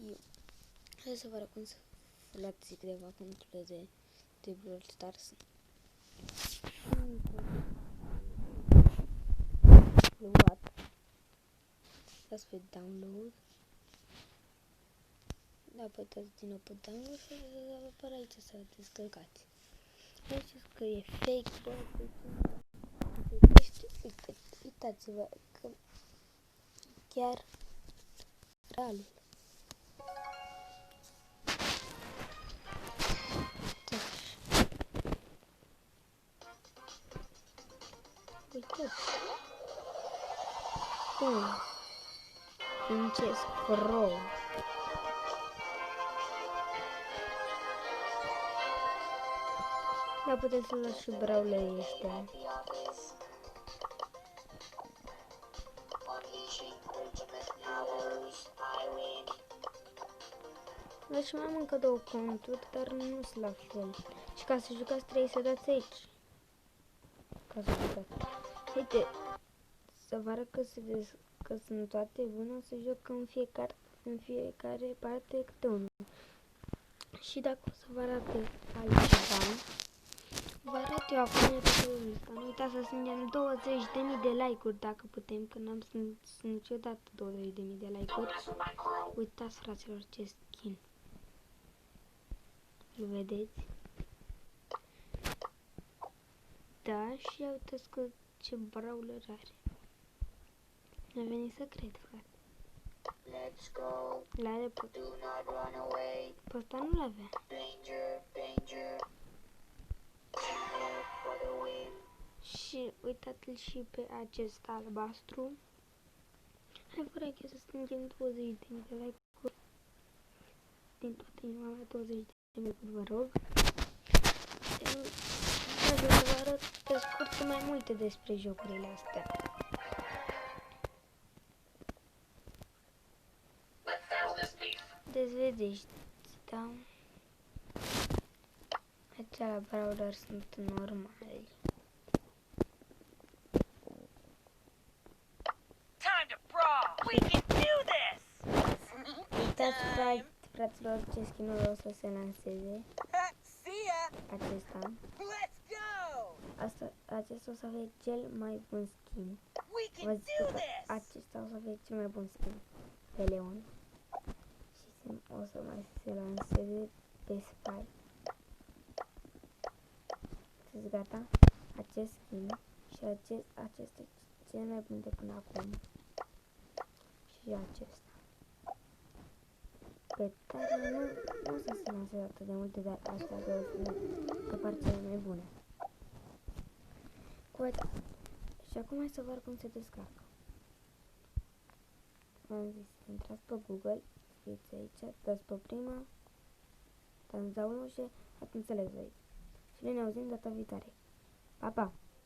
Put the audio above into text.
eu. Hai să vă arăt cum să luați câteva conturile de Brawl Stars. Luat. Dați pe download. Apătați din nou pe download și să apare aici să descărcați. Aici scrie fake Brawl. Uitați-vă că chiar realul. Uitați. Bun. Princess Pro. Da, puteți să luați și brawlerii ăștia. Deci mai am încă două conturi, dar nu sunt la fel. Și ca să jucați trebuie să dați aici. Ca să jucați. Uite, să vă arăt că sunt toate bune, o să joc în fiecare parte câte unul. Și dacă o să vă arăt altceva, vă arăt eu acum că nu uitați să strângem 20.000 de like-uri dacă putem, că n-am strâns niciodată 20.000 de like-uri. Uitați, fraților, ce skin. Îl vedeți? Da, și uitați că ce brawler are. Mi-a venit să cred, frate. Let's go. L-are pe... Do not run away. Pe ăsta nu l-avea. Danger, danger. For the win. Și uitați-l și pe acest albastru. Hai, frate, să strângem 20.000 de like-uri. Din toată inima mea, 20.000 de like-uri, vă rog. Trebuie să vă arăt pe scurt mai multe despre jocurile astea. Deci vedeți, da? Acela brawler sunt normali. Time to brawl. We can do this. Uitați, fraților, ce skin-uri o să se lanseze. See ya. Acesta. Let's go. Acesta o să fie cel mai bun skin. We Vă can zic do că this. acesta o să fie cel mai bun skin pe Leon. Și o să mai se lanseze pe Spike. Sunteți gata? Acest skin și acesta e cel mai bun de până acum. Și acesta. Pe tare nu o să se lanseze atât de multe, dar astea două sunt par cele mai bune. Și acum hai să vă arăt cum se descarcă. Am zis, intrați pe Google, scrieți aici, dați pe prima, dați download și atunci înțelegeți. Și noi ne auzim data viitoare. Pa, pa!